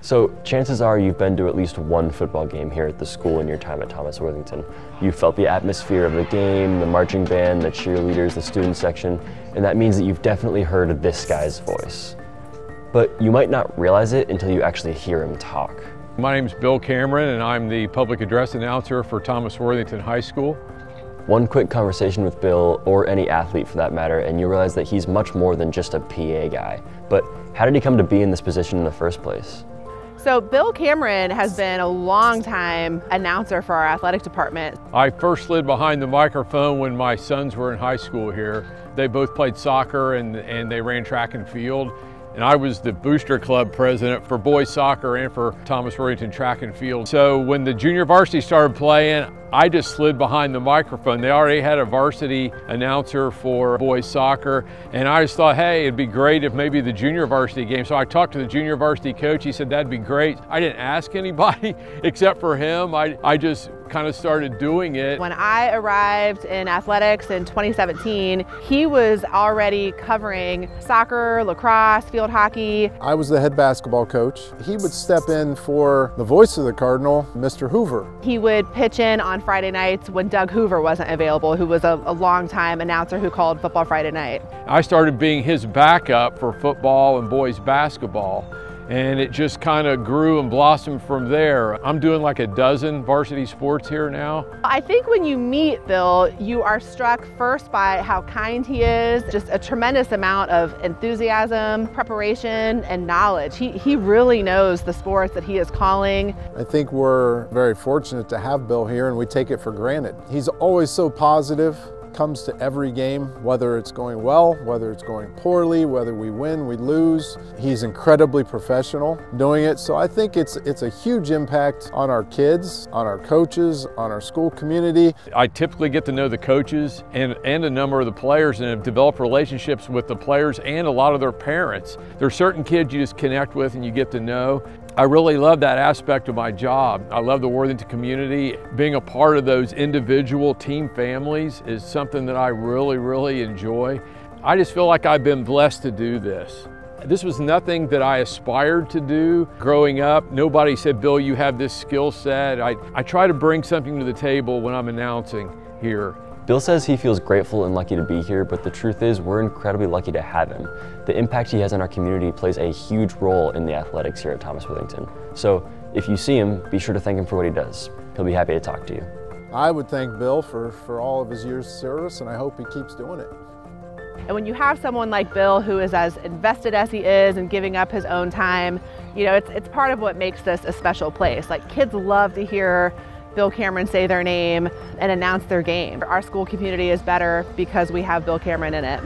So chances are you've been to at least one football game here at the school in your time at Thomas Worthington. You felt the atmosphere of the game, the marching band, the cheerleaders, the student section, and that means that you've definitely heard this guy's voice. But you might not realize it until you actually hear him talk. My name is Bill Cameron, and I'm the public address announcer for Thomas Worthington High School. One quick conversation with Bill, or any athlete for that matter, and you realize that he's much more than just a PA guy. But how did he come to be in this position in the first place? So Bill Cameron has been a long-time announcer for our athletic department. I first slid behind the microphone when my sons were in high school here. They both played soccer and they ran track and field. And I was the booster club president for boys soccer and for Thomas Worthington track and field. So when the junior varsity started playing, I just slid behind the microphone. They already had a varsity announcer for boys soccer, and I just thought, hey, it'd be great if maybe the junior varsity game. So I talked to the junior varsity coach. He said that'd be great. I didn't ask anybody except for him. I just kind of started doing it. When I arrived in athletics in 2017, he was already covering soccer, lacrosse, field hockey. I was the head basketball coach. He would step in for the voice of the Cardinal, Mr. Hoover. He would pitch in on Friday nights when Doug Hoover wasn't available, who was a long-time announcer who called Football Friday Night. I started being his backup for football and boys basketball. And it just kind of grew and blossomed from there. I'm doing like a dozen varsity sports here now. I think when you meet Bill, you are struck first by how kind he is, just a tremendous amount of enthusiasm, preparation, and knowledge. He really knows the sports that he is calling. I think we're very fortunate to have Bill here, and we take it for granted. He's always so positive. Comes to every game, whether it's going well, whether it's going poorly, whether we win, we lose. He's incredibly professional doing it, so I think it's a huge impact on our kids, on our coaches, on our school community. I typically get to know the coaches and a number of the players, and have developed relationships with the players and a lot of their parents. There are certain kids you just connect with and you get to know. I really love that aspect of my job. I love the Worthington community. Being a part of those individual team families is something that I really enjoy. I just feel like I've been blessed to do this. This was nothing that I aspired to do growing up. Nobody said, Bill, you have this skill set. I try to bring something to the table when I'm announcing here. Bill says he feels grateful and lucky to be here, but the truth is we're incredibly lucky to have him. The impact he has on our community plays a huge role in the athletics here at Thomas Worthington. So if you see him, be sure to thank him for what he does. He'll be happy to talk to you. I would thank Bill for all of his years of service, and I hope he keeps doing it. And when you have someone like Bill who is as invested as he is and giving up his own time, you know, it's part of what makes this a special place. Like, kids love to hear Bill Cameron say their name and announce their game. Our school community is better because we have Bill Cameron in it.